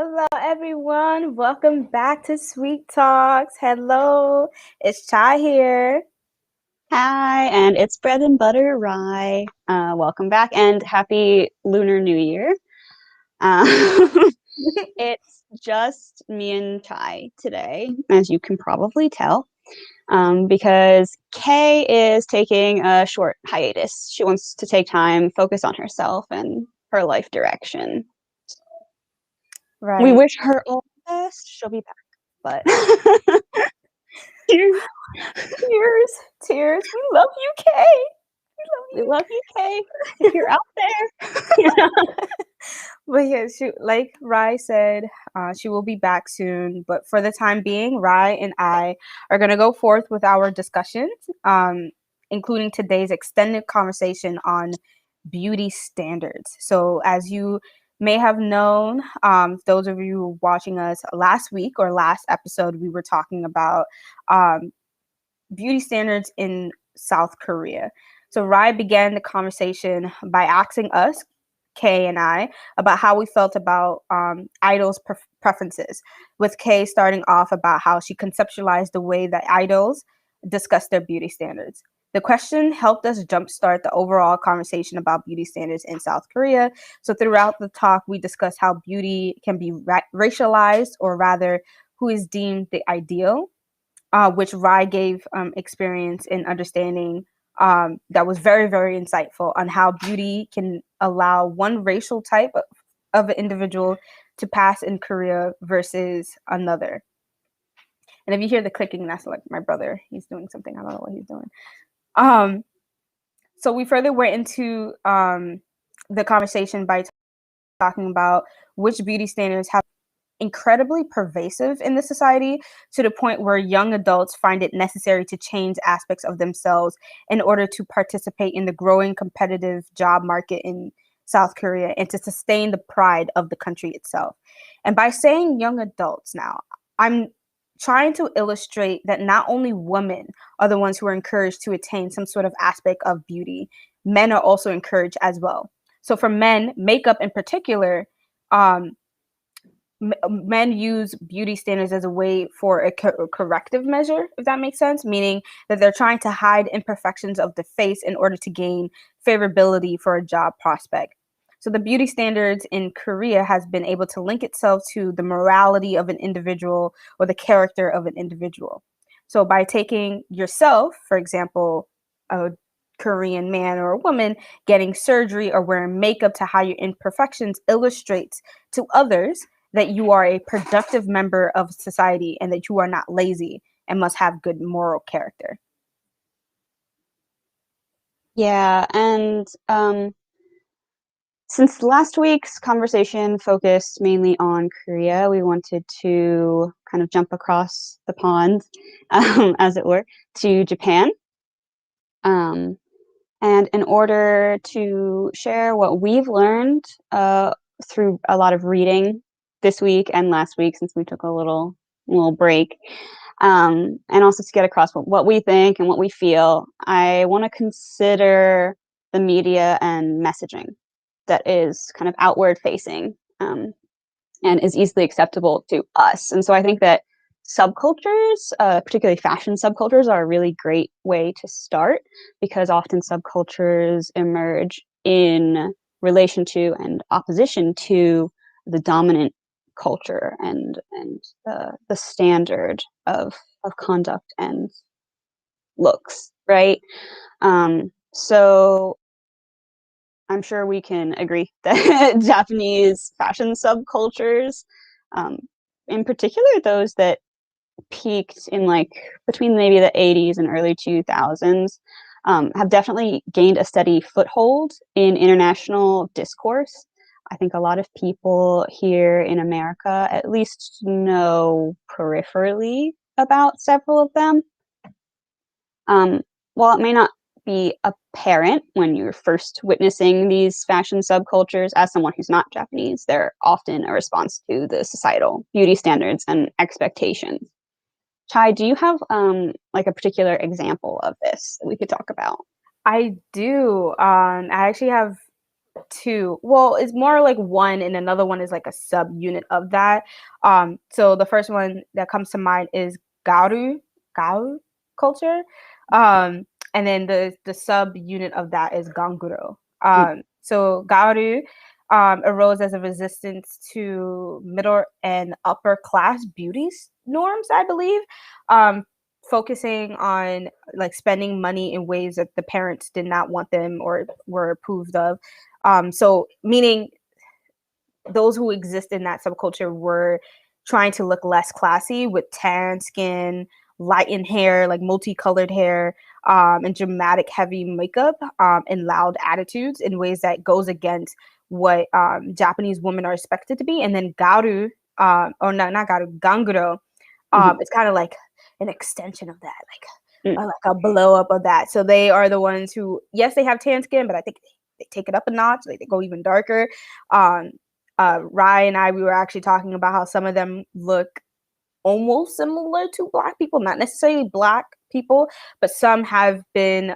Hello, everyone. Welcome back to Sweet Talks. Hello, it's Chai here. Hi, and it's Bread and Butter Rye. Welcome back and happy Lunar New Year. Uh, it's just me and Chai today, as you can probably tell, because Kay is taking a short hiatus. She wants to take time, focus on herself and her life direction. We Right. wish her all the best. She'll be back, but cheers. Tears, tears. We love you, Kay. We love you, Kay. If you're out there. But yeah, like Rai said, she will be back soon. But for the time being, Rai and I are going to go forth with our discussions, including today's extended conversation on beauty standards. So, as you may have known, those of you watching us last week or last episode, we were talking about beauty standards in South Korea. So, Rai began the conversation by asking us, Kay and I, about how we felt about idols' preferences, with Kay starting off about how she conceptualized the way that idols discuss their beauty standards. The question helped us jumpstart the overall conversation about beauty standards in South Korea. So throughout the talk, we discussed how beauty can be racialized, or rather, who is deemed the ideal, which Rai gave experience in understanding, that was very, very insightful on how beauty can allow one racial type of an individual to pass in Korea versus another. And if you hear the clicking, that's like my brother. He's doing something. I don't know what he's doing. So we further went into the conversation by talking about which beauty standards have incredibly pervasive in the society, to the point where young adults find it necessary to change aspects of themselves in order to participate in the growing competitive job market in South Korea and to sustain the pride of the country itself. And by saying young adults now, I'm trying to illustrate that not only women are the ones who are encouraged to attain some sort of aspect of beauty, men are also encouraged as well. So for men, makeup in particular, men use beauty standards as a way for a corrective measure, if that makes sense, meaning that they're trying to hide imperfections of the face in order to gain favorability for a job prospect. So the beauty standards in Korea has been able to link itself to the morality of an individual or the character of an individual. So by taking yourself, for example, a Korean man or a woman getting surgery or wearing makeup to hide your imperfections illustrates to others that you are a productive member of society and that you are not lazy and must have good moral character. Yeah, and since last week's conversation focused mainly on Korea, we wanted to kind of jump across the pond, as it were, to Japan. And in order to share what we've learned through a lot of reading this week and last week, since we took a little break, and also to get across what we think and what we feel, I want to consider the media and messaging that is kind of outward facing, and is easily acceptable to us. And so I think that subcultures, particularly fashion subcultures, are a really great way to start, because often subcultures emerge in relation to and opposition to the dominant culture and the standard of conduct and looks, right? So I'm sure we can agree that Japanese fashion subcultures, in particular those that peaked in like between maybe the 80s and early 2000s, have definitely gained a steady foothold in international discourse. I think a lot of people here in America at least know peripherally about several of them. While it may not be apparent when you're first witnessing these fashion subcultures, as someone who's not Japanese, they're often a response to the societal beauty standards and expectations. Chai, do you have like a particular example of this that we could talk about? I do. I actually have two. Well, it's more like one, and another one is like a subunit of that. So the first one that comes to mind is Garu culture. And then the subunit of that is Ganguro. Mm, So Garu arose as a resistance to middle and upper class beauty norms, I believe. Focusing on like spending money in ways that the parents did not want them or were approved of. So meaning those who exist in that subculture were trying to look less classy with tan skin, lightened hair, like multicolored hair, and dramatic heavy makeup, and loud attitudes in ways that goes against what Japanese women are expected to be. And then Garu, or not Garu, Ganguro, mhm, it's kind of like an extension of that, like mm, or like a blow up of that. So they are the ones who, yes, they have tan skin, but I think they take it up a notch. Like they go even darker. Um, Rye and I, we were actually talking about how some of them look almost similar to Black people, not necessarily Black people, but some have been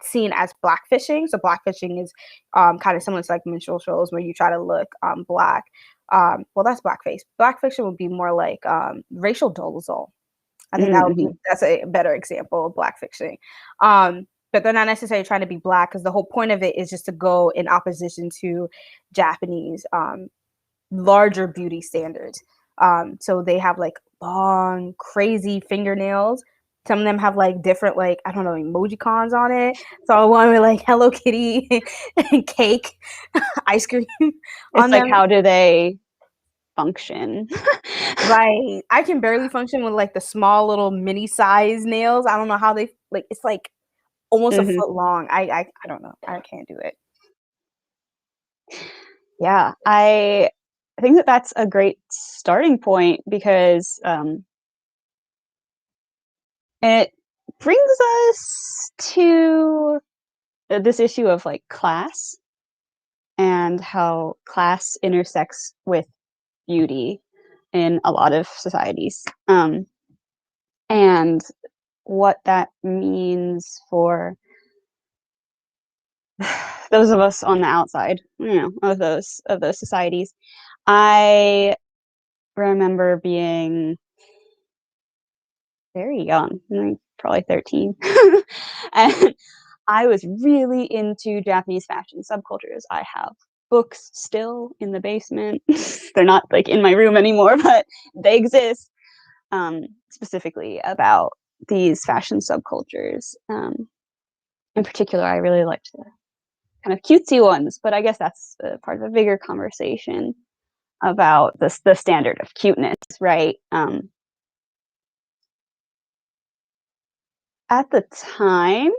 seen as blackfishing. So blackfishing is kind of similar to like minstrel shows where you try to look Black. Well, that's blackface. Blackfiction would be more like racial dolezal. I think mhm, that's a better example of Black fiction. But they're not necessarily trying to be Black because the whole point of it is just to go in opposition to Japanese larger beauty standards. So they have like long, crazy fingernails. Some of them have like different, like, I don't know, emoji cons on it. So one with like Hello Kitty and cake, ice cream It's on like, them. how do they function? Right. I can barely function with like the small little mini size nails. I don't know how they like it's like almost a Mhm. foot long. I don't know. I can't do it. Yeah, I think that that's a great starting point because it brings us to this issue of like class and how class intersects with beauty in a lot of societies, and what that means for those of us on the outside, of those societies. I remember being very young, like probably 13. And I was really into Japanese fashion subcultures. I have books still in the basement. They're not like in my room anymore, but they exist, specifically about these fashion subcultures. In particular, I really liked the kind of cutesy ones, but I guess that's part of a bigger conversation about the standard of cuteness, right? At the time,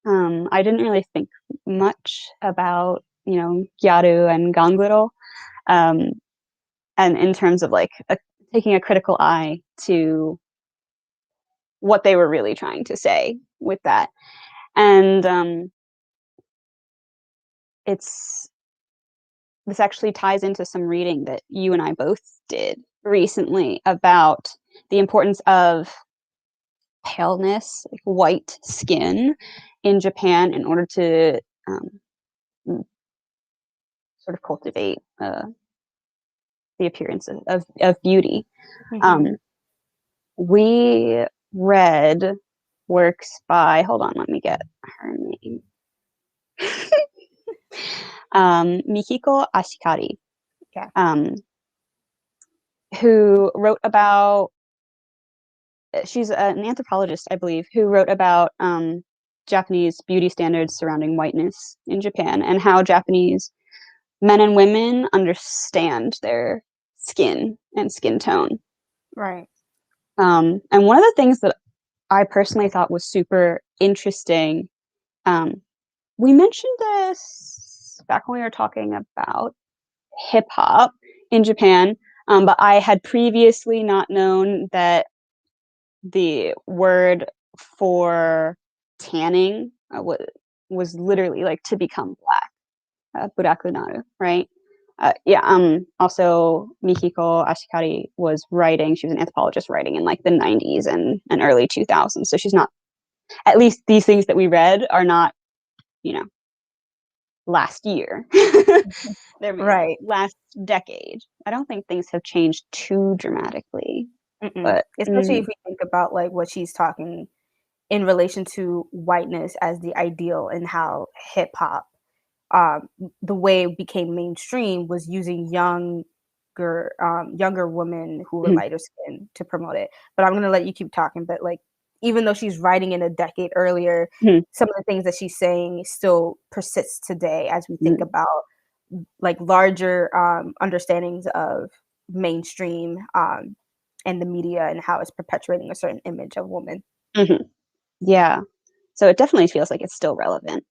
I didn't really think much about, Gyaru and Ganguro, um, and in terms of like taking a critical eye to what they were really trying to say with that. And it's this actually ties into some reading that you and I both did recently about the importance of paleness, like white skin in Japan in order to sort of cultivate the appearance of beauty. Mm-hmm. Um, we read works by, hold on, let me get her name. Mikiko Ashikari, Yeah. um, who wrote about, she's an anthropologist, I believe, who wrote about Japanese beauty standards surrounding whiteness in Japan and how Japanese men and women understand their skin and skin tone. Right. And one of the things that I personally thought was super interesting, um, we mentioned this back when we were talking about hip hop in Japan, but I had previously not known that the word for tanning was literally like to become black, buraku naru, right? Yeah. Also, Mikiko Ashikari was writing. She was an anthropologist writing in like the 90s and early 2000s. So she's not. At least these things that we read are not, you know, last year. There may Right. last decade. I don't think things have changed too dramatically. Mm-mm. But Especially if we think about like what she's talking in relation to whiteness as the ideal and how hip hop, the way it became mainstream was using younger women who were lighter skinned to promote it. But I'm gonna let you keep talking. But like, even though she's writing in a decade earlier, some of the things that she's saying still persists today as we think about like larger understandings of mainstream and the media and how it's perpetuating a certain image of woman. yeah. So it definitely feels like it's still relevant.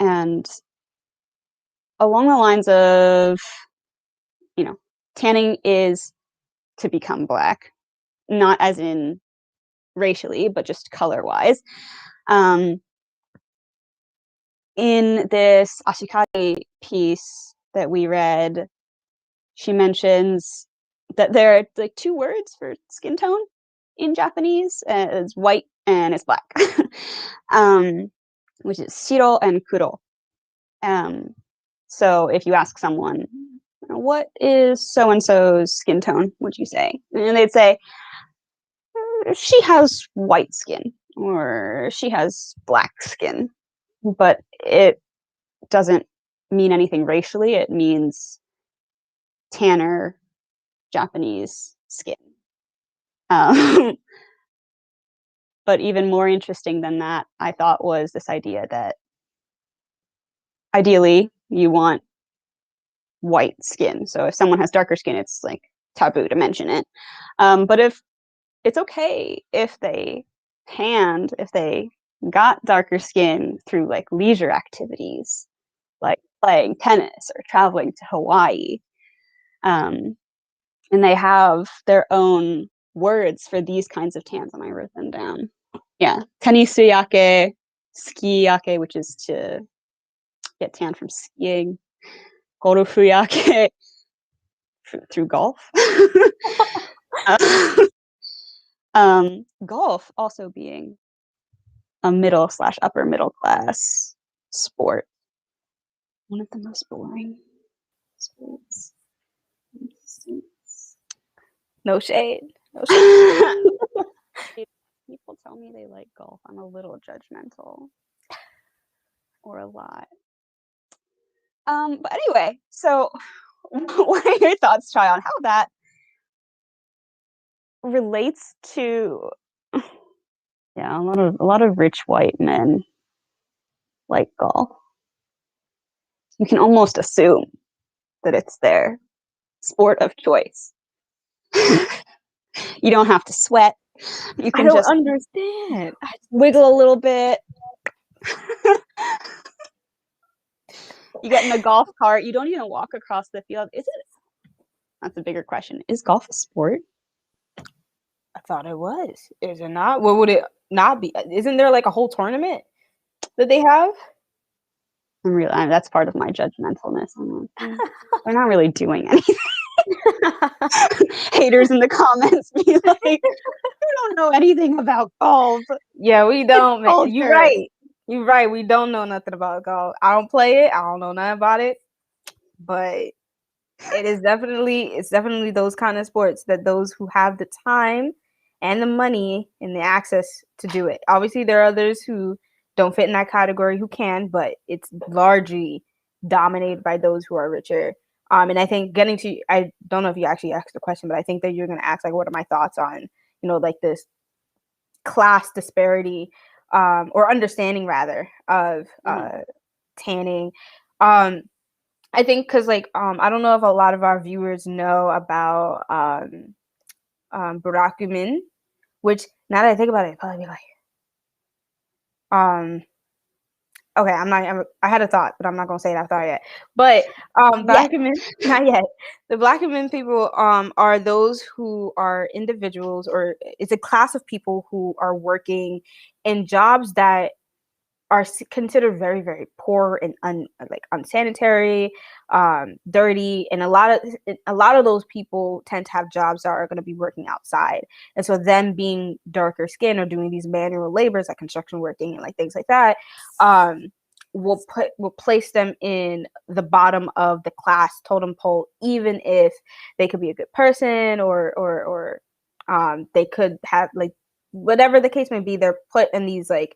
And along the lines of, tanning is to become black, not as in racially, but just color wise. Um, in this Ashikari piece that we read, she mentions that there are like two words for skin tone in Japanese. It's white and it's black, which is shiro and kuro. So if you ask someone, what is so-and-so's skin tone, would you say? And they'd say, she has white skin or she has black skin. But it doesn't mean anything racially. It means tanner Japanese skin. But even more interesting than that, I thought, was this idea that ideally you want white skin. So if someone has darker skin, it's like taboo to mention it. But if it's okay if they tanned, if they got darker skin through like leisure activities, like playing tennis or traveling to Hawaii. And they have their own words for these kinds of tans, and I wrote them down. Yeah, tenisuyake, skiyake, which is to get tan from skiing, gorufuyake, through golf. Golf also being a middle/upper middle class sport. One of the most boring sports. No shade. No shade. People tell me they like golf. I'm a little judgmental. Or a lot. But anyway, so what are your thoughts, Chai, on how that relates to a lot of rich white men like golf? You can almost assume that it's their sport of choice. You don't have to sweat. You I can don't just understand. wiggle a little bit. You get in a golf cart. You don't even walk across the field. Is it? That's a bigger question. Is golf a sport? I thought it was. Is it not? What would it not be? Isn't there like a whole tournament that they have? That's part of my judgmentalness. They're not really doing anything. Haters in the comments be like, you don't know anything about golf. Yeah, we don't, man. You're Culture. right. You're right. We don't know nothing about golf. I don't play it. I don't know nothing about it. But it's definitely those kind of sports that those who have the time and the money and the access to do it. Obviously, there are others who don't fit in that category who can, but it's largely dominated by those who are richer. And I think I don't know if you actually asked the question, but I think that you're going to ask like, what are my thoughts on, like this class disparity, or understanding rather of tanning. I think because like I don't know if a lot of our viewers know about Burakumin, which now that I think about it, I'd probably be like, okay, I had a thought, but I'm not gonna say that thought yet. But black men, not yet. The black men people are those who are individuals, or it's a class of people who are working in jobs that are considered very, very poor and unsanitary, dirty, and a lot of those people tend to have jobs that are going to be working outside, and so them being darker skin or doing these manual labors like construction working and like things like that, will place them in the bottom of the class totem pole, even if they could be a good person or they could have like whatever the case may be. They're put in these like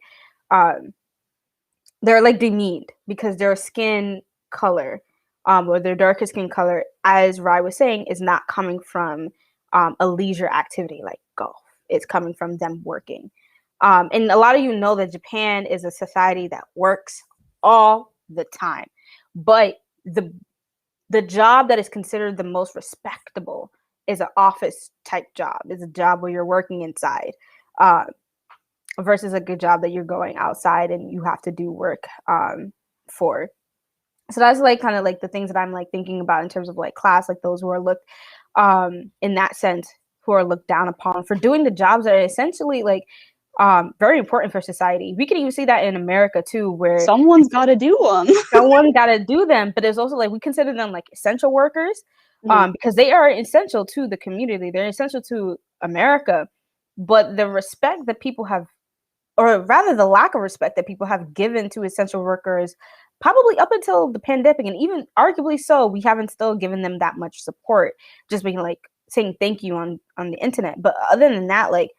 they're like demeaned because their skin color or their darker skin color, as Rai was saying, is not coming from a leisure activity like golf. It's coming from them working. And a lot of you know that Japan is a society that works all the time. But the job that is considered the most respectable is an office type job. It's a job where you're working inside. Versus a good job that you're going outside and you have to do work for. So that's like kind of like the things that I'm like thinking about in terms of like class, like those who are looked in that sense, who are looked down upon for doing the jobs that are essentially like very important for society. We can even see that in America too, where someone's got to do them. someone got to do them. But there's also like we consider them like essential workers because they are essential to the community. They're essential to America. But the respect that people have, or rather the lack of respect that people have given to essential workers, probably up until the pandemic, and even arguably so, we haven't still given them that much support, just being like saying thank you on the internet. But other than that, like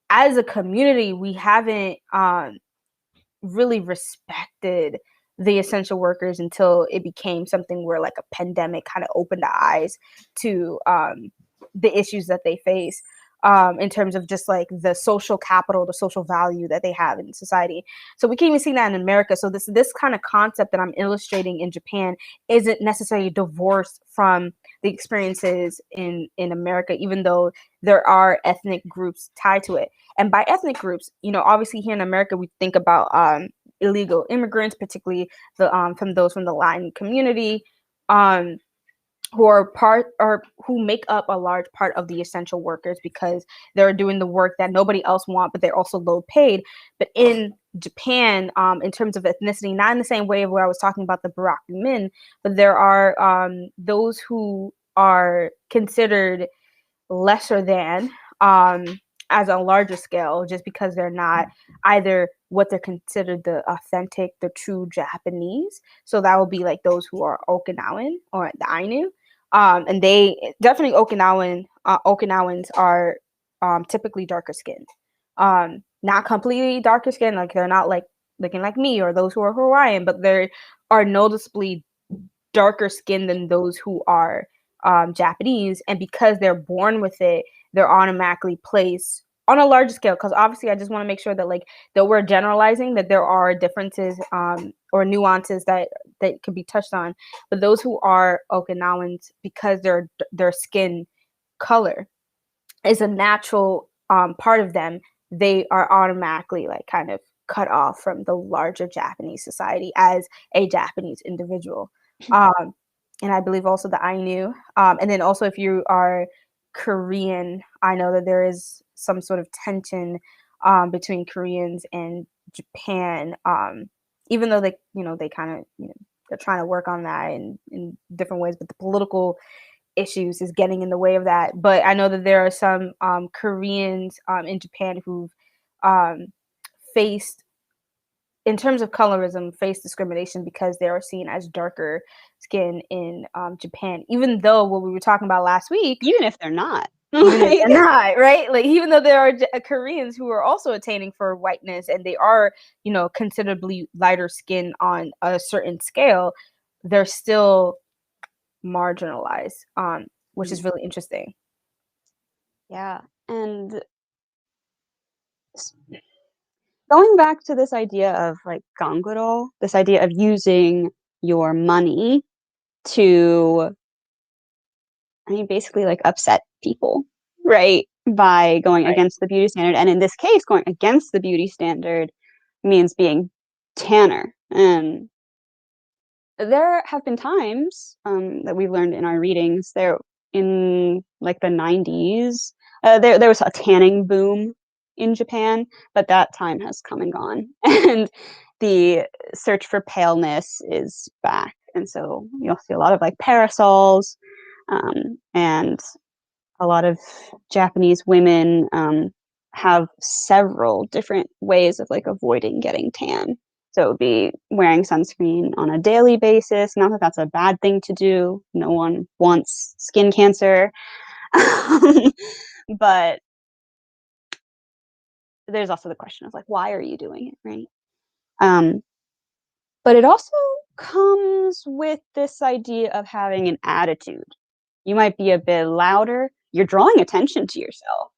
as a community, we haven't really respected the essential workers until it became something where like a pandemic kind of opened the eyes to the issues that they face. In terms of just like the social capital, the social value that they have in society. So we can even see that in America. So this kind of concept that I'm illustrating in Japan isn't necessarily divorced from the experiences in America, even though there are ethnic groups tied to it. And by ethnic groups, you know, obviously here in America, we think about illegal immigrants, particularly the from those from the Latin community. Who are part or who make up a large part of the essential workers because they're doing the work that nobody else wants, but they're also low paid. But in Japan, in terms of ethnicity, not in the same way of where I was talking about the Baraku men, but there are those who are considered lesser than as a larger scale, just because they're not either what they're considered the authentic, the true Japanese. So that will be like those who are Okinawan or the Ainu. And they definitely Okinawans are typically darker skinned. Not completely darker skinned, like they're not like looking like me or those who are Hawaiian, but they are noticeably darker skinned than those who are Japanese. And because they're born with it, they're automatically placed on a larger scale. Because obviously, I just want to make sure that like that we're generalizing, that there are differences or nuances that could be touched on. But those who are Okinawans, because their skin color is a natural part of them, they are automatically like kind of cut off from the larger Japanese society as a Japanese individual. And I believe also the Ainu. And then also if you are Korean, I know that there is some sort of tension between Koreans and Japan, even though they kind of, they're trying to work on that in different ways, but the political issues is getting in the way of that. But I know that there are some Koreans in Japan who've faced, in terms of colorism, face discrimination because they are seen as darker skin in Japan, even though what we were talking about last week, even if they're not, even if they're not, right? Like even though there are Koreans who are also attaining for whiteness and they are, considerably lighter skin on a certain scale, they're still marginalized, which is really interesting. Yeah, and going back to this idea of like Ganguro, this idea of using your money to, basically like upset people, right? By going against the beauty standard. And in this case, going against the beauty standard means being tanner. And there have been times that we've learned in our readings there in like the 90s, there was a tanning boom in Japan, but that time has come and gone. And the search for paleness is back. And so you'll see a lot of like parasols, and a lot of Japanese women have several different ways of like avoiding getting tan. So it would be wearing sunscreen on a daily basis. Not that that's a bad thing to do. No one wants skin cancer. But there's also the question of like, why are you doing it, right? But it also comes with this idea of having an attitude. You might be a bit louder. You're drawing attention to yourself.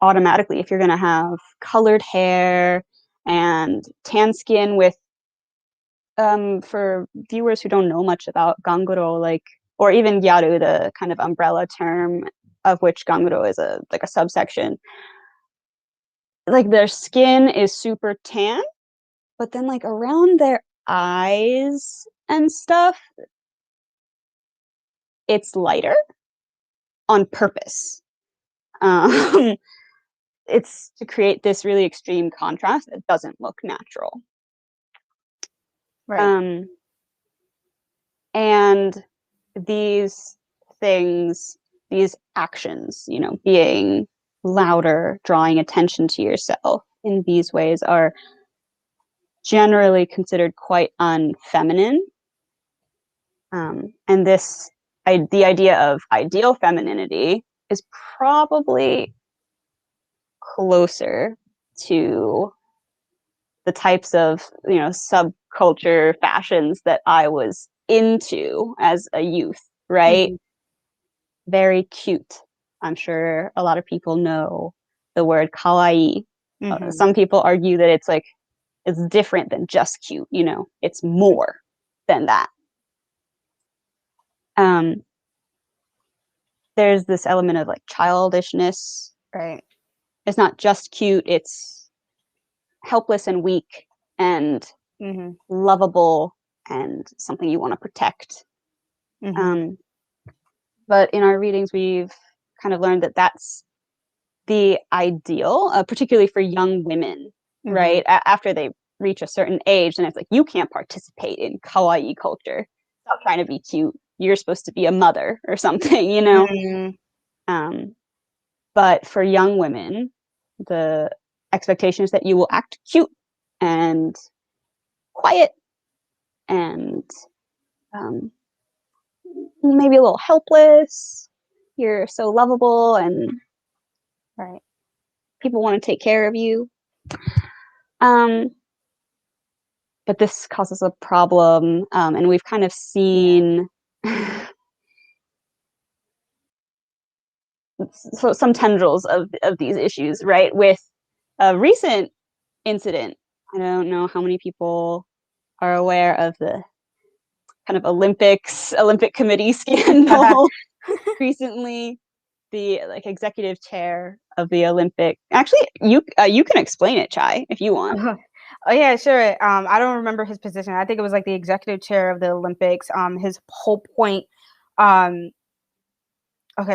Automatically, if you're going to have colored hair and tan skin with, for viewers who don't know much about Ganguro, like, or even Gyaru, the kind of umbrella term of which Ganguro is a subsection, like their skin is super tan, but then like around their eyes and stuff, it's lighter on purpose. It's to create this really extreme contrast that doesn't look natural. Right. And these things, these actions, you know, being louder, drawing attention to yourself in these ways are generally considered quite unfeminine. And the idea of ideal femininity is probably closer to the types of, you know, subculture fashions that I was into as a youth, right? Mm-hmm. Very cute. I'm sure a lot of people know the word kawaii. Mm-hmm. Some people argue that it's like, it's different than just cute, you know, it's more than that. There's this element of like childishness. Right. It's not just cute, it's helpless and weak and Mm-hmm. lovable and something you want to protect. Mm-hmm. But in our readings, we've kind of learned that that's the ideal, particularly for young women, Mm-hmm. right? After they reach a certain age, and it's like, you can't participate in kawaii culture. Stop trying to be cute. You're supposed to be a mother or something, you know? Mm-hmm. But for young women, the expectation is that you will act cute and quiet and maybe a little helpless. You're so lovable and Right. people want to take care of you. But this causes a problem, and we've kind of seen so some tendrils of these issues, right? With a recent incident, I don't know how many people are aware of the kind of Olympic committee scandal recently. The like executive chair of the Olympic. Actually, you can explain it, Chai, if you want. Oh yeah, sure. I don't remember his position. I think it was like the executive chair of the Olympics. His whole point. Okay,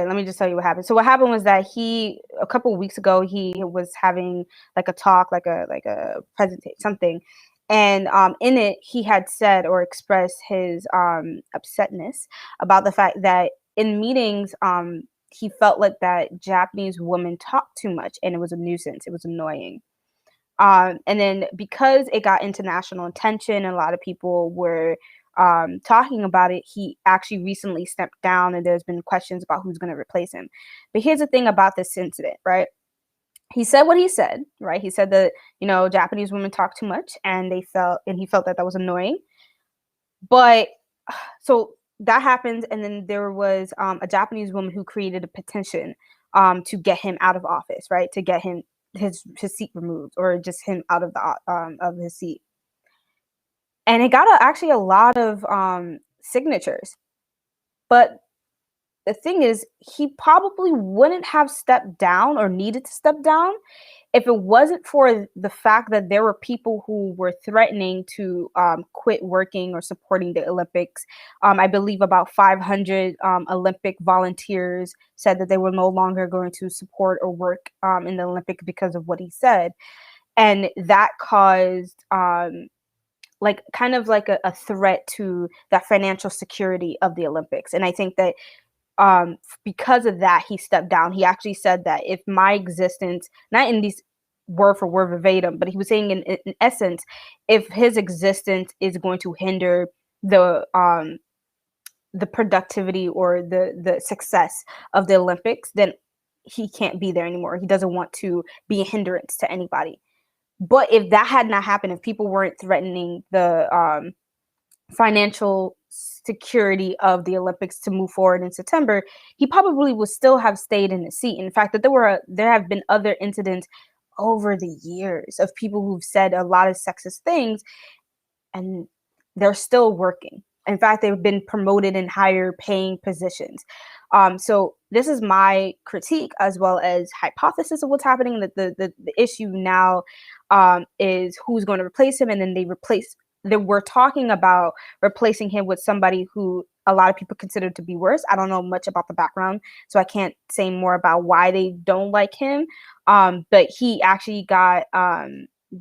let me just tell you what happened. So what happened was that a couple of weeks ago, he was having like a talk, like a presentation, something, and in it he had said or expressed his upsetness about the fact that in meetings, he felt like that Japanese women talked too much, and it was a nuisance. It was annoying. And then because it got international attention and a lot of people were talking about it, he actually recently stepped down and there's been questions about who's going to replace him. But here's the thing about this incident, right? He said what he said, right? He said that, you know, Japanese women talk too much and he felt that that was annoying. But so that happened. And then there was a Japanese woman who created a petition to get him out of office, right? To get him his seat removed or just him out of his seat. And it got actually a lot of signatures. But the thing is, he probably wouldn't have stepped down or needed to step down if it wasn't for the fact that there were people who were threatening to quit working or supporting the Olympics. I believe about 500 Olympic volunteers said that they were no longer going to support or work in the Olympics because of what he said. And that caused like kind of like a threat to that financial security of the Olympics. And I think that because of that, he stepped down. He actually said that if my existence, not in these word for word verbatim, but he was saying in essence, if his existence is going to hinder the productivity or the success of the Olympics, then he can't be there anymore. He doesn't want to be a hindrance to anybody. But if that had not happened, if people weren't threatening the financial security of the Olympics to move forward in September, he probably would still have stayed in the seat. In fact, there have been other incidents over the years of people who've said a lot of sexist things, and they're still working. In fact, they've been promoted in higher paying positions. So this is my critique as well as hypothesis of what's happening. That the issue now is who's going to replace him, and then that we're talking about replacing him with somebody who a lot of people consider to be worse. I don't know much about the background, so I can't say more about why they don't like him. But he actually got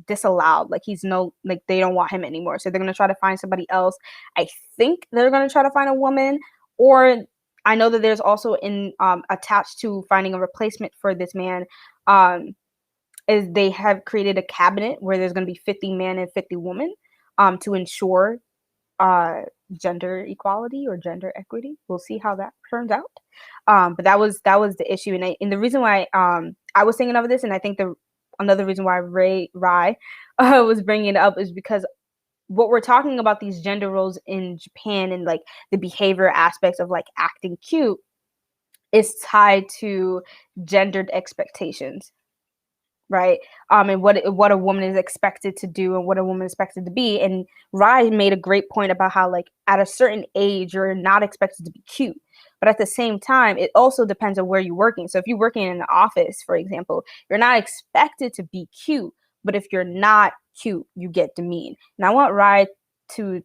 disallowed. Like they don't want him anymore. So they're gonna try to find somebody else. I think they're gonna try to find a woman, or I know that there's also attached to finding a replacement for this man. Is they have created a cabinet where there's gonna be 50 men and 50 women, to ensure gender equality or gender equity. We'll see how that turns out. But that was the issue, and the reason why I was thinking of this, and I think another reason why Rai was bringing it up is because what we're talking about, these gender roles in Japan and like the behavior aspects of like acting cute, is tied to gendered expectations, right? And what a woman is expected to do and what a woman is expected to be. And Rai made a great point about how like at a certain age you're not expected to be cute, but at the same time it also depends on where you're working. So if you're working in an office, for example, you're not expected to be cute, but if you're not cute, you get demeaned. And I want Rai to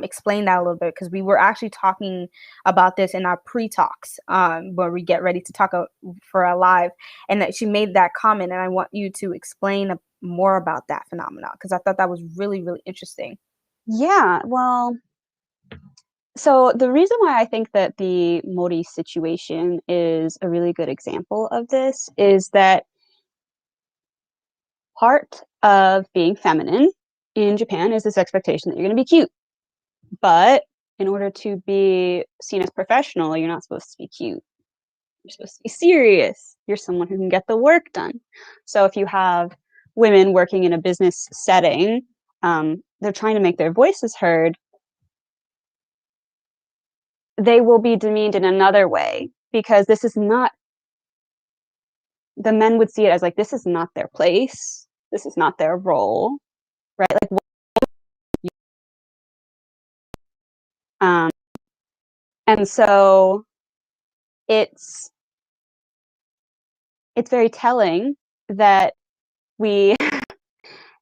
explain that a little bit, because we were actually talking about this in our pre-talks when we get ready to talk for our live, and that she made that comment, and I want you to explain more about that phenomenon, because I thought that was really, really interesting. Yeah, well, so the reason why I think that the Mori situation is a really good example of this is that part of being feminine in Japan is this expectation that you're going to be cute. But in order to be seen as professional, you're not supposed to be cute. You're supposed to be serious. You're someone who can get the work done. So if you have women working in a business setting, they're trying to make their voices heard, they will be demeaned in another way, because this is not, the men would see it as like, this is not their place. This is not their role, right? Like, and so it's very telling that we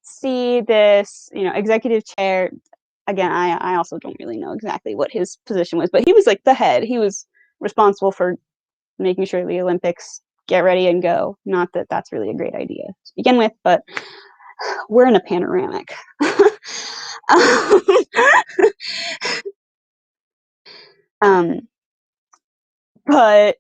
see this, executive chair. Again, I also don't really know exactly what his position was, but he was like the head. He was responsible for making sure the Olympics get ready and go. Not that that's really a great idea to begin with, but we're in a panoramic. um, but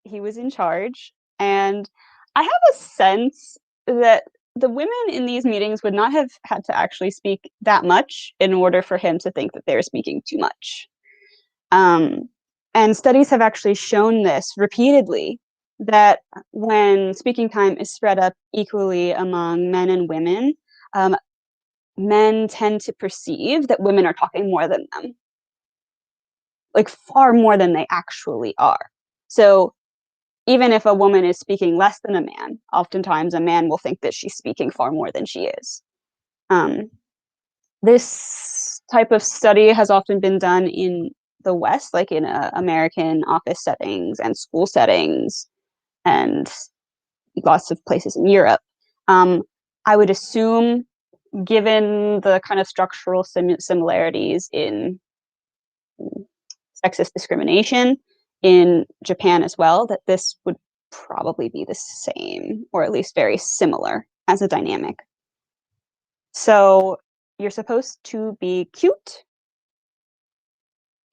he was in charge, and I have a sense that the women in these meetings would not have had to actually speak that much in order for him to think that they were speaking too much. And studies have actually shown this repeatedly, that when speaking time is spread up equally among men and women, men tend to perceive that women are talking more than them, like far more than they actually are. So even if a woman is speaking less than a man, oftentimes a man will think that she's speaking far more than she is. This type of study has often been done in the West, like in American office settings and school settings, and lots of places in Europe. I would assume, given the kind of structural similarities in sexist discrimination in Japan as well, that this would probably be the same, or at least very similar as a dynamic. So you're supposed to be cute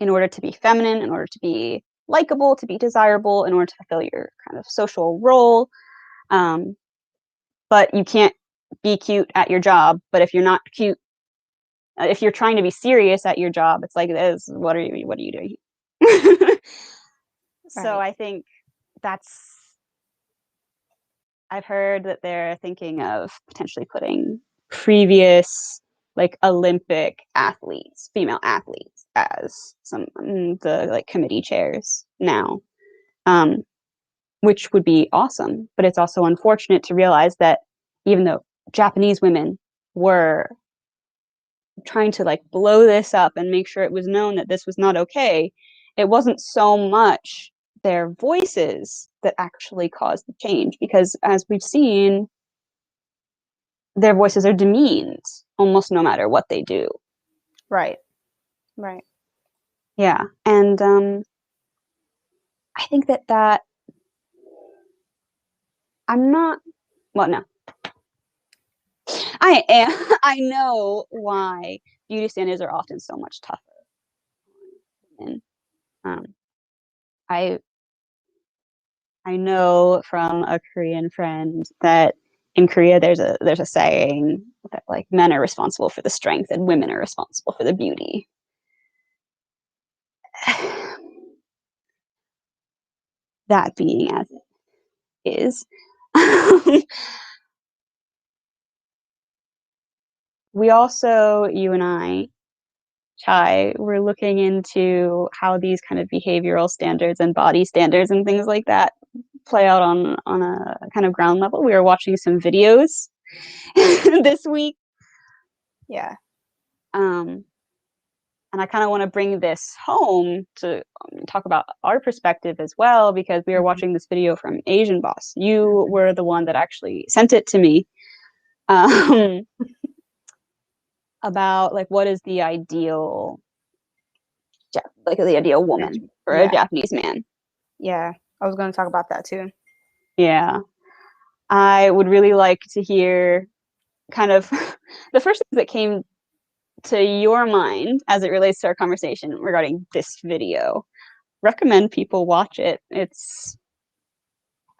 in order to be feminine, in order to be likable, to be desirable, in order to fulfill your kind of social role. but you can't be cute at your job. But if you're not cute, if you're trying to be serious at your job, it's like this. What are you doing? So Right. I think I've heard that they're thinking of potentially putting previous like Olympic athletes, female athletes, as some the like committee chairs now, which would be awesome. But it's also unfortunate to realize that even though Japanese women were trying to like blow this up and make sure it was known that this was not okay, it wasn't so much their voices that actually caused the change, because as we've seen, their voices are demeaned almost no matter what they do. Right. Right. Yeah. And I think that I'm not, well, no, I am. I know why beauty standards are often so much tougher. And I I know from a Korean friend that in Korea there's a saying that like men are responsible for the strength and women are responsible for the beauty. That being as it is. We also, you and I, Chai, we're looking into how these kind of behavioral standards and body standards and things like that play out on a kind of ground level. We were watching some videos this week. Yeah. And I kind of want to bring this home to talk about our perspective as well, because we were watching this video from Asian Boss. You were the one that actually sent it to me, about like what is the ideal, like the ideal woman for a Yeah. Japanese man. Yeah. I was going to talk about that too. Yeah, I would really like to hear kind of the first thing that came to your mind as it relates to our conversation regarding this video. Recommend people watch it. It's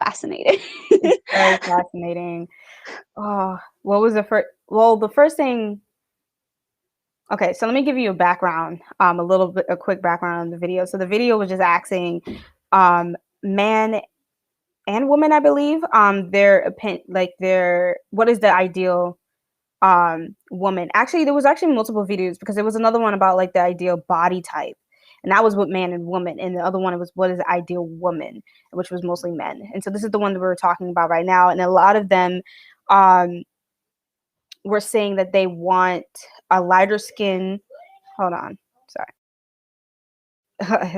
fascinating. It's very fascinating. Oh, what was the first? Well, the first thing. Okay, so let me give you a background, a quick background on the video. So the video was just asking, man and woman, I believe, their opinion, like what is the ideal woman. Actually, there was actually multiple videos, because there was another one about like the ideal body type, and that was what man and woman, and the other one was what is the ideal woman, which was mostly men. And so this is the one that we're talking about right now, and a lot of them were saying that they want a lighter skin. Hold on, sorry.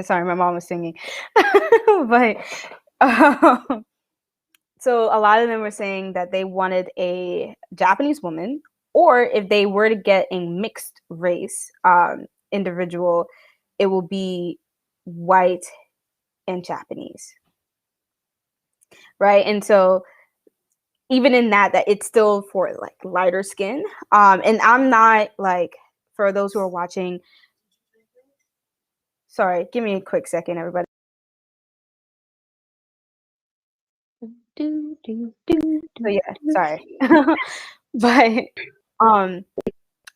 Sorry, my mom was singing. But so a lot of them were saying that they wanted a Japanese woman, or if they were to get a mixed race individual, it will be white and Japanese, right? And so even in that it's still for like lighter skin. And I'm not like, for those who are watching, sorry, give me a quick second, everybody. So yeah, sorry. But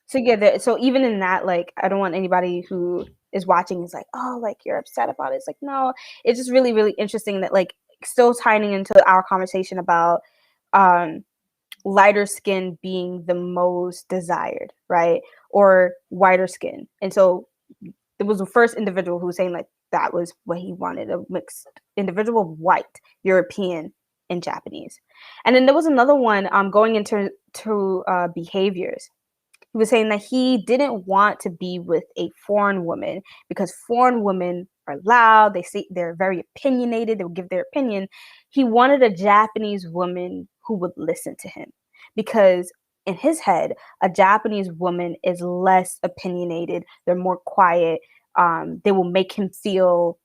so yeah, so even in that, like, I don't want anybody who is watching is like, oh, like you're upset about it. It's like, no, it's just really, really interesting that like still tying into our conversation about lighter skin being the most desired, right? Or whiter skin. And so it was the first individual who was saying like that was what he wanted, a mixed individual of white, European, and Japanese. And then there was another one going into behaviors. He was saying that he didn't want to be with a foreign woman because foreign women are loud. They're very opinionated. They'll give their opinion. He wanted a Japanese woman who would listen to him, because in his head, a Japanese woman is less opinionated. They're more quiet. They will make him feel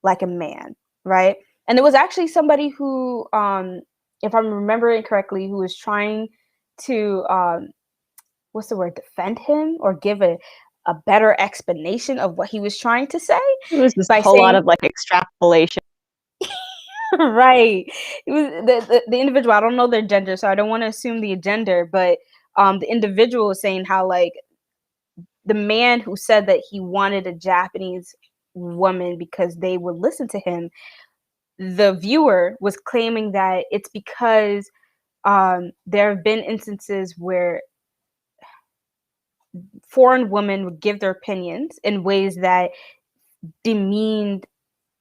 like a man, right? And there was actually somebody who, if I'm remembering correctly, who was trying to what's the word, defend him or give a better explanation of what he was trying to say It was just a by whole lot saying, of like extrapolation. Right. It was the individual. I don't know their gender, so I don't want to assume the gender, but the individual was saying how like the man who said that he wanted a Japanese woman because they would listen to him, the viewer was claiming that it's because there have been instances where foreign women would give their opinions in ways that demeaned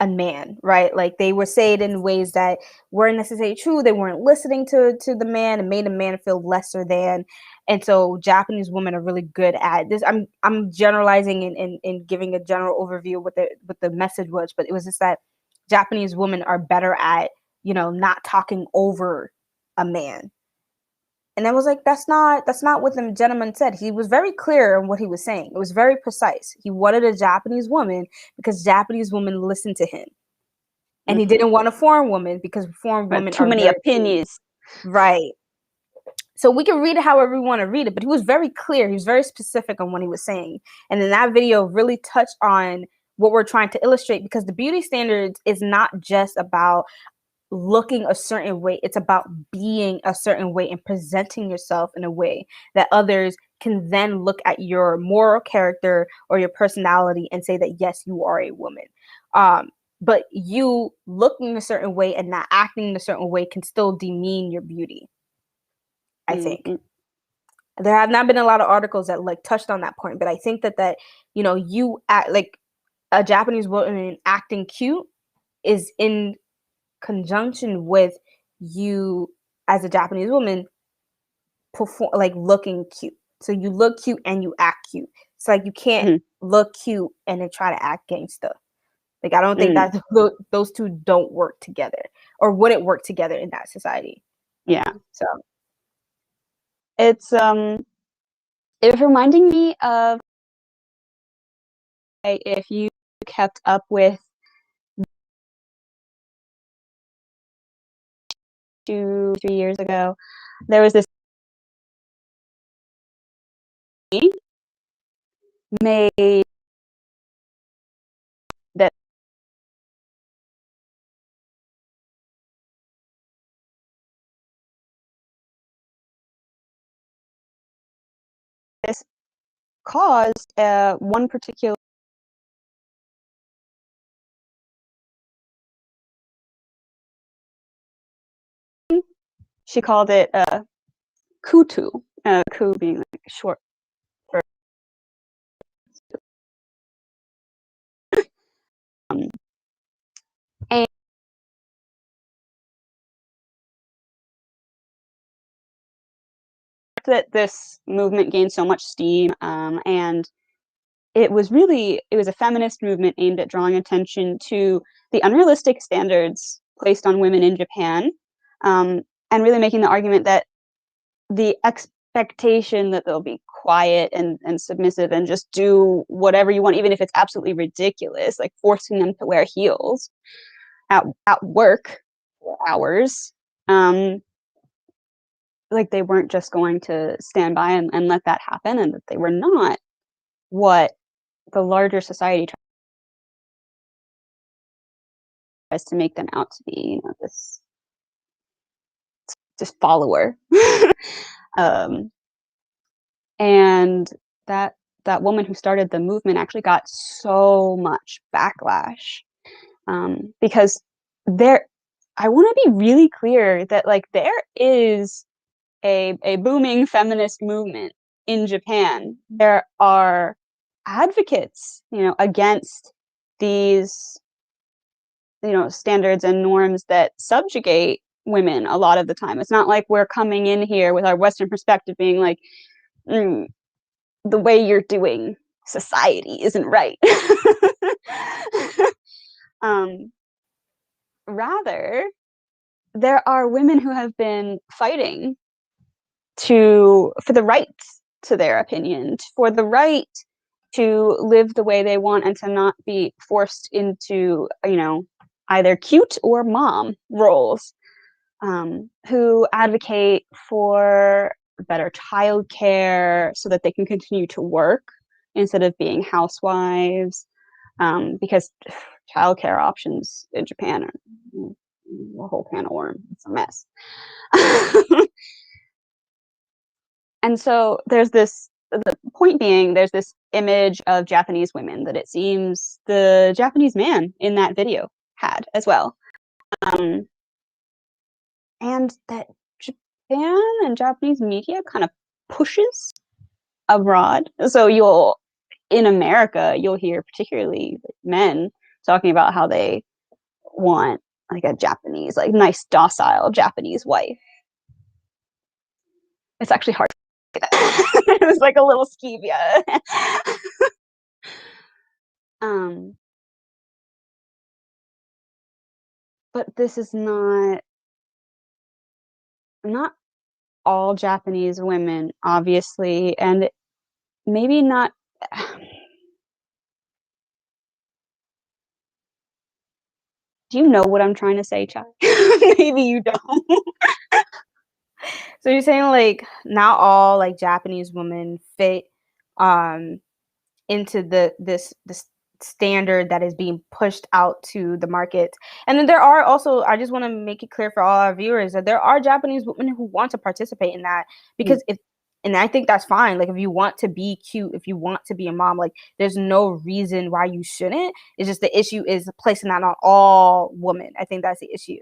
a man, right? Like they would say it in ways that weren't necessarily true. They weren't listening to the man and made a man feel lesser than. And so Japanese women are really good at this. I'm generalizing and giving a general overview of what the message was, but it was just that Japanese women are better at, not talking over a man. And I was like, that's not what the gentleman said. He was very clear on what he was saying. It was very precise. He wanted a Japanese woman because Japanese women listened to him. And he didn't want a foreign woman because foreign women Too are many very rude. opinions. Right. So we can read it however we want to read it, but he was very clear. He was very specific on what he was saying. And then that video really touched on what we're trying to illustrate, because the beauty standards is not just about looking a certain way. It's about being a certain way and presenting yourself in a way that others can then look at your moral character or your personality and say that, yes, you are a woman. But you looking a certain way and not acting in a certain way can still demean your beauty, I think. There have not been a lot of articles that like touched on that point, but I think that you act like a Japanese woman acting cute is in conjunction with you as a Japanese woman perform like looking cute. So you look cute and you act cute. It's like you can't look cute and then try to act gangsta. Like I don't think that those two don't work together or wouldn't work together in that society. Yeah. So It's it was reminding me of if you kept up with 2-3 years ago, there was this made that this caused one particular. She called it kutu, ku being like short for and that this movement gained so much steam, and it was a feminist movement aimed at drawing attention to the unrealistic standards placed on women in Japan, and really making the argument that the expectation that they'll be quiet and submissive and just do whatever you want, even if it's absolutely ridiculous, like forcing them to wear heels at work for hours, like they weren't just going to stand by and let that happen, and that they were not what the larger society tries to make them out to be, this just follower. um, and that woman who started the movement actually got so much backlash, because I want to be really clear that like there is a booming feminist movement in Japan. There are advocates, against these, standards and norms that subjugate women a lot of the time. It's not like we're coming in here with our Western perspective being like, the way you're doing society isn't right. Rather, there are women who have been fighting for the right to their opinion, for the right to live the way they want and to not be forced into, either cute or mom roles, who advocate for better childcare so that they can continue to work instead of being housewives, because childcare options in Japan are a whole can of worms. It's a mess. And so the point being, there's this image of Japanese women that it seems the Japanese man in that video had as well. And that Japan and Japanese media kind of pushes abroad. So in America, you'll hear particularly men talking about how they want like a Japanese, like nice, docile Japanese wife. It's actually hard to say that. It was like a little skeevia. But this is not all Japanese women, obviously, and maybe not. Do you know what I'm trying to say, Chai? Maybe you don't. So you're saying like not all like Japanese women fit into this standard that is being pushed out to the market. And then there are also, I just want to make it clear for all our viewers that there are Japanese women who want to participate in that, because and I think that's fine. Like if you want to be cute, if you want to be a mom, like there's no reason why you shouldn't. It's just the issue is placing that on all women. I think that's the issue.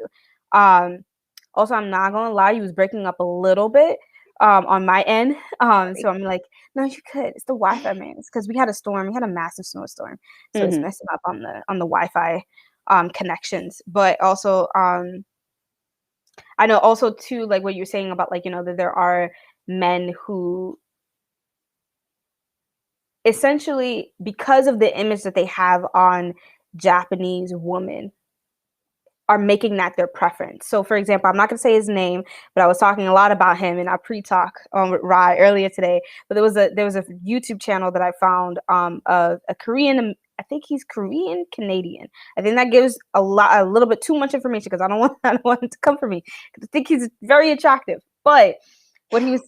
Also, I'm not gonna lie, you was breaking up a little bit on my end. So I'm like, no, you could. It's the Wi-Fi, man. It's because we had a storm. We had a massive snowstorm, so it's messing up on the Wi-Fi connections. But also, I know also too, like what you're saying about like, you know, that there are men who essentially, because of the image that they have on Japanese women, are making that their preference. So for example, I'm not going to say his name, but I was talking a lot about him in our pre-talk with Rai earlier today. But there was a YouTube channel that I found of a Korean, I think he's Korean Canadian. I think that gives a little bit too much information, because I don't want him to come for me. I think he's very attractive. But what he was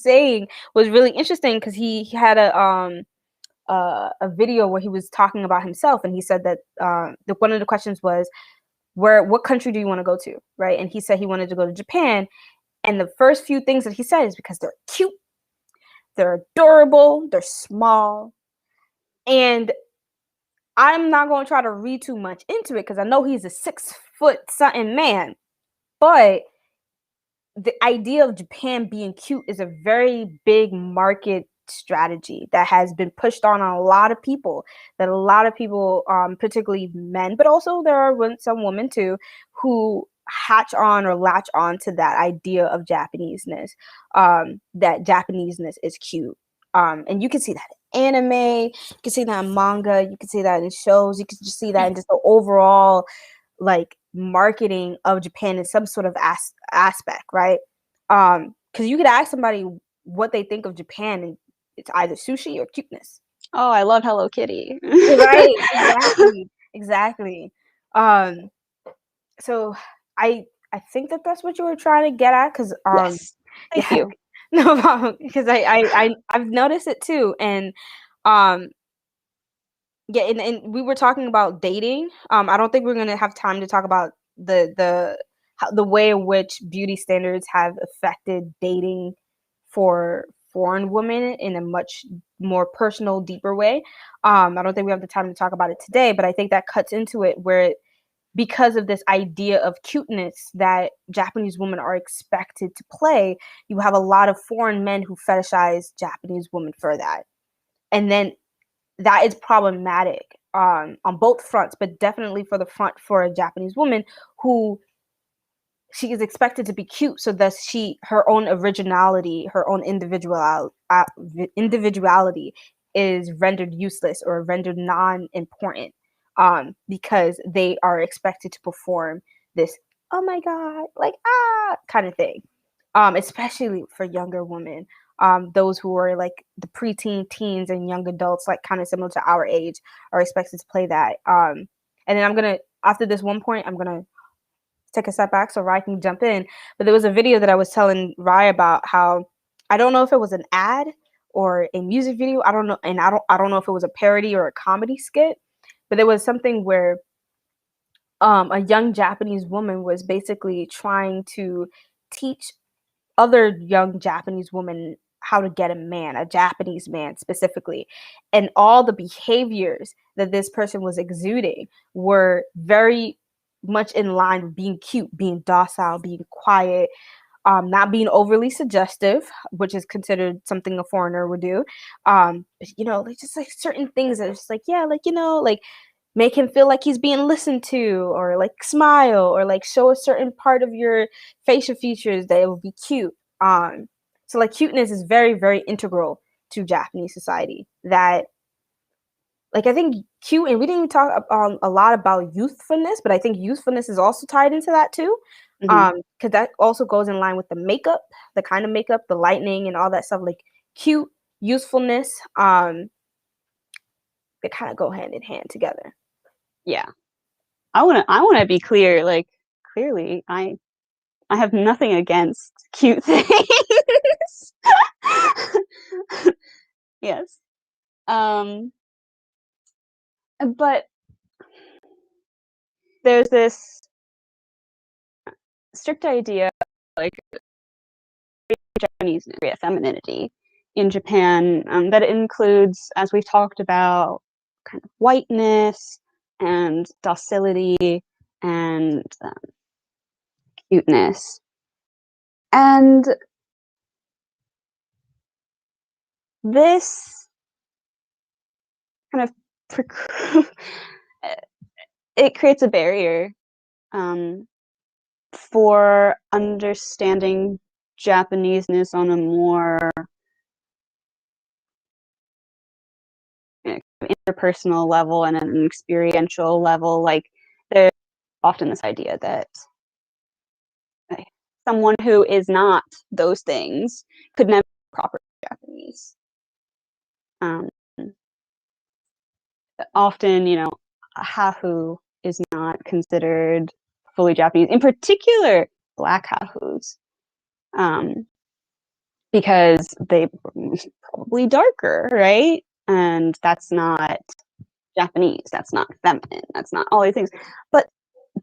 saying was really interesting, because he had a video where he was talking about himself, and he said that one of the questions was, what country do you want to go to, right? And he said he wanted to go to Japan, and the first few things that he said is because they're cute, they're adorable, they're small. And I'm not going to try to read too much into it, because I know he's a 6 foot something man, but the idea of Japan being cute is a very big market strategy that has been pushed on a lot of people, particularly men, but also there are some women too, who hatch on or latch on to that idea of Japaneseness, that Japaneseness is cute. And you can see that in anime, you can see that in manga, you can see that in shows, you can just see that in just the overall like marketing of Japan in some sort of aspect, right? Because you could ask somebody what they think of Japan, and it's either sushi or cuteness. Oh, I love Hello Kitty. Right, exactly. So I think that that's what you were trying to get at, because Yes. Thank you. No problem, because I've noticed it too, and yeah, and we were talking about dating. I don't think we're gonna have time to talk about the way in which beauty standards have affected dating for foreign women in a much more personal, deeper way. I don't think we have the time to talk about it today, but I think that cuts into it, where because of this idea of cuteness that Japanese women are expected to play, you have a lot of foreign men who fetishize Japanese women for that. And then that is problematic on both fronts, but definitely for the front for a Japanese woman who she is expected to be cute, so that her own originality, her own individuality is rendered useless or rendered non-important, because they are expected to perform this oh my god, like kind of thing, especially for younger women, those who are like the preteen, teens, and young adults, like kind of similar to our age, are expected to play that. And then after this one point, I'm gonna take a step back so Rye can jump in. But there was a video that I was telling Rye about, how I don't know if it was an ad or a music video. I don't know, and I don't know if it was a parody or a comedy skit. But there was something where a young Japanese woman was basically trying to teach other young Japanese women how to get a man, a Japanese man specifically. And all the behaviors that this person was exuding were very much in line with being cute, being docile, being quiet, not being overly suggestive, which is considered something a foreigner would do. Like just like certain things that are just like, yeah, like, like make him feel like he's being listened to, or like smile, or like show a certain part of your facial features that it will be cute. So like cuteness is very, very integral to Japanese society. That like I think cute, and we didn't even talk a lot about youthfulness, but I think youthfulness is also tied into that too. Mm-hmm. Because that also goes in line with the makeup, the kind of makeup, the lightning, and all that stuff. Like cute, youthfulness, they kind of go hand in hand together. Yeah. I wanna be clear, like clearly I have nothing against cute things. Yes. Um, but there's this strict idea, like Japanese femininity in Japan, that includes, as we've talked about, kind of whiteness and docility and cuteness. And this kind of it creates a barrier um, for understanding Japaneseness on a more interpersonal level and an experiential level. Like there's often this idea that someone who is not those things could never be proper Japanese. Um, Often, a hafu is not considered fully Japanese, in particular black hafus, because they probably darker, right? And that's not Japanese, that's not feminine, that's not all these things. But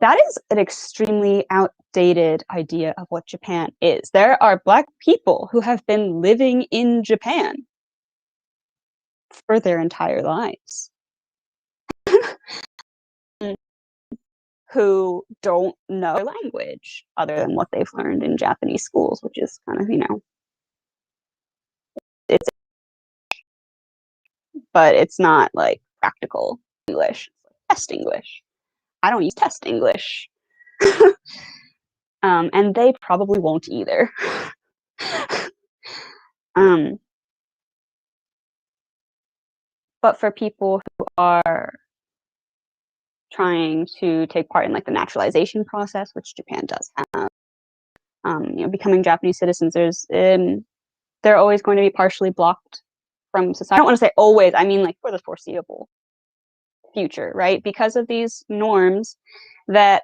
that is an extremely outdated idea of what Japan is. There are black people who have been living in Japan for their entire lives who don't know language other than what they've learned in Japanese schools, which is kind of, it's, but it's not like practical English, it's like test English. I don't use test English. And they probably won't either. um, but for people who are trying to take part in like the naturalization process, which Japan does have, becoming Japanese citizens, they're always going to be partially blocked from society. I don't want to say always, I mean like for the foreseeable future, right? Because of these norms that,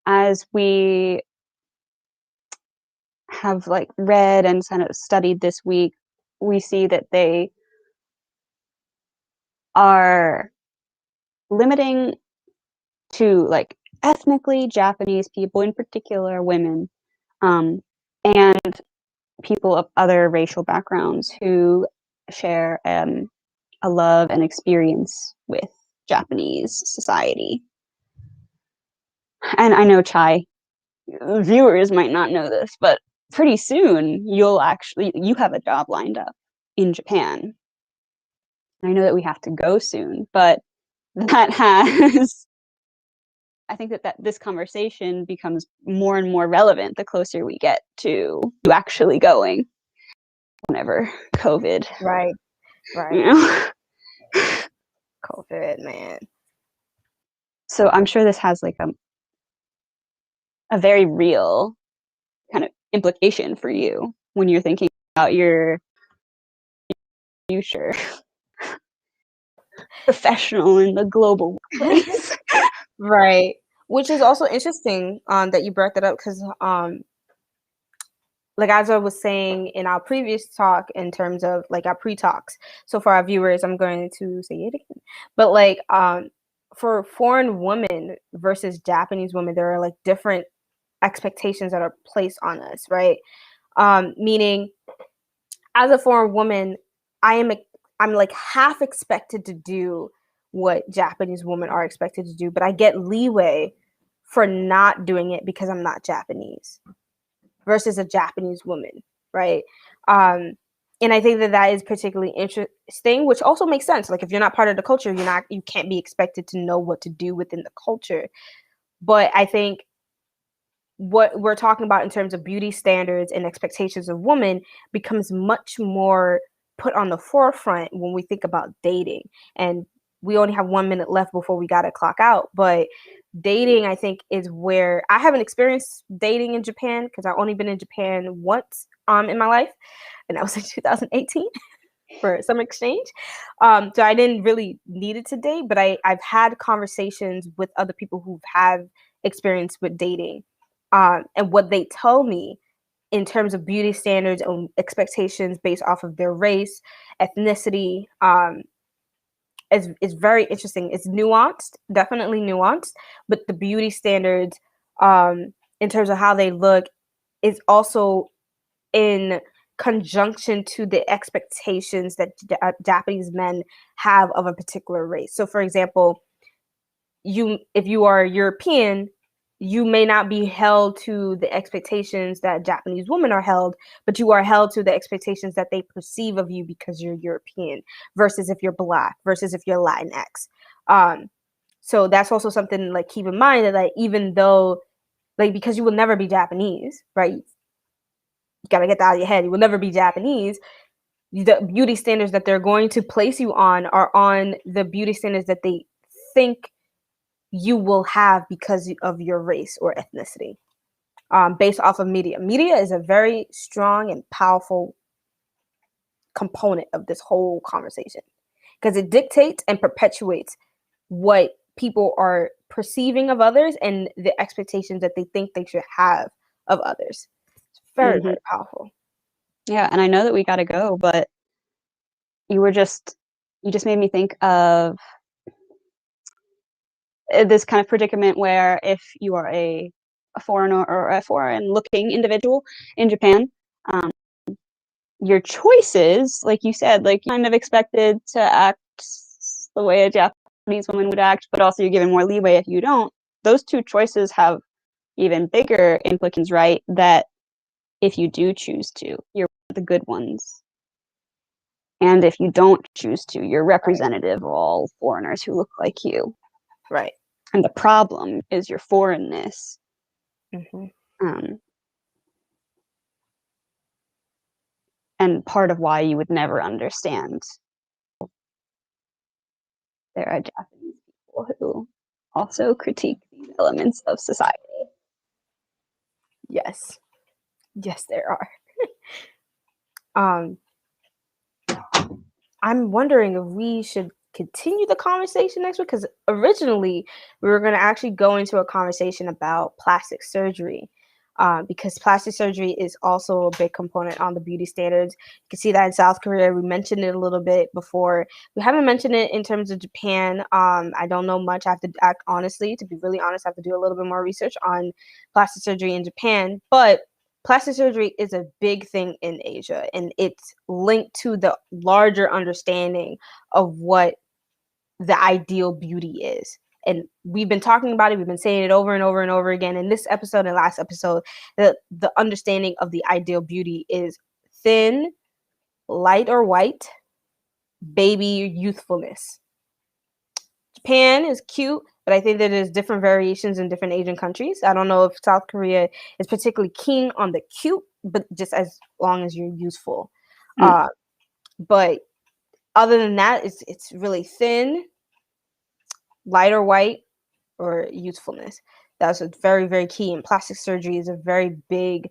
as we have like read and kind of studied this week, we see that they are limiting to like ethnically Japanese people, in particular women, and people of other racial backgrounds who share a love and experience with Japanese society. And I know Chai viewers might not know this, but pretty soon you have a job lined up in Japan. I know that we have to go soon, but that has I think that this conversation becomes more and more relevant the closer we get to actually going, whenever COVID. Right. You know? COVID, man. So I'm sure this has like a very real kind of implication for you when you're thinking about your future professional in the global workplace. Right. Which is also interesting that you brought that up, because like as I was saying in our previous talk, in terms of like our pre-talks, so for our viewers I'm going to say it again, but like for foreign women versus Japanese women, there are like different expectations that are placed on us, right? Meaning, as a foreign woman, I'm like half expected to do what Japanese women are expected to do, but I get leeway for not doing it because I'm not Japanese versus a Japanese woman, right? And I think that that is particularly interesting, which also makes sense. Like if you're not part of the culture, you can't be expected to know what to do within the culture. But I think what we're talking about in terms of beauty standards and expectations of women becomes much more put on the forefront when we think about dating. And we only have 1 minute left before we got to clock out. But dating, I think, is where I haven't experienced dating in Japan because I've only been in Japan once in my life, and that was in 2018 for summer exchange. So I didn't really need it to date, but I've had conversations with other people who have experience with dating. And what they tell me in terms of beauty standards and expectations based off of their race, ethnicity, is very interesting. It's nuanced, definitely nuanced, but the beauty standards, in terms of how they look, is also in conjunction to the expectations that Japanese men have of a particular race. So, for example, if you are European, you may not be held to the expectations that Japanese women are held, but you are held to the expectations that they perceive of you because you're European, versus if you're Black, versus if you're Latinx. So that's also something like keep in mind that like even though like because you will never be Japanese, right? You gotta get that out of your head. You will never be Japanese. The beauty standards that they're going to place you on are on the beauty standards that they think you will have because of your race or ethnicity, based off of media. Media is a very strong and powerful component of this whole conversation because it dictates and perpetuates what people are perceiving of others and the expectations that they think they should have of others. It's very, very powerful. Yeah, and I know that we got to go, but you just made me think of this kind of predicament where if you are a foreigner or a foreign looking individual in Japan, your choices, like you said, like kind of expected to act the way a Japanese woman would act, but also you're given more leeway if you don't. Those two choices have even bigger implications, right? That if you do choose to, you're the good ones. And if you don't choose to, you're representative of all foreigners who look like you. Right. And the problem is your foreignness. And part of why you would never understand. There are Japanese people who also critique these elements of society. Yes. Yes, there are. I'm wondering if we should continue the conversation next week because originally we were going to actually go into a conversation about plastic surgery, because plastic surgery is also a big component on the beauty standards. You can see that in South Korea. We mentioned it a little bit before. We haven't mentioned it in terms of Japan. I don't know much. I have to act honestly, to be really honest, I have to do a little bit more research on plastic surgery in Japan, but plastic surgery is a big thing in Asia, and it's linked to the larger understanding of what the ideal beauty is. And we've been talking about it. We've been saying it over and over and over again in this episode and last episode. The understanding of the ideal beauty is thin, light or white, baby youthfulness. Japan is cute, but I think that there's different variations in different Asian countries. I don't know if South Korea is particularly keen on the cute, but just as long as you're youthful. But other than that, it's really thin, light or white, or youthfulness. That's a very, very key. And plastic surgery is a very big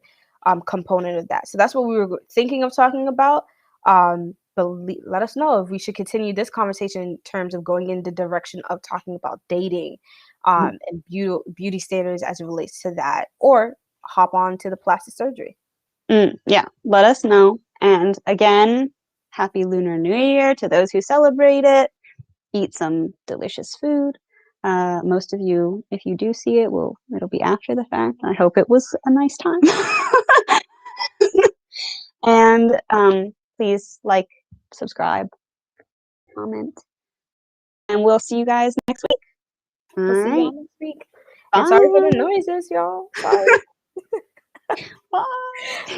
component of that. So that's what we were thinking of talking about. But let us know if we should continue this conversation in terms of going in the direction of talking about dating and beauty standards as it relates to that, or hop on to the plastic surgery. Yeah, let us know. And again, happy Lunar New Year to those who celebrate it. Eat some delicious food. Most of you, if you do see it, it'll be after the fact. I hope it was a nice time. And please like, subscribe, comment, and we'll see you guys next week. We'll see Alright. y'all next week. And sorry for the noises, y'all. Sorry. Bye.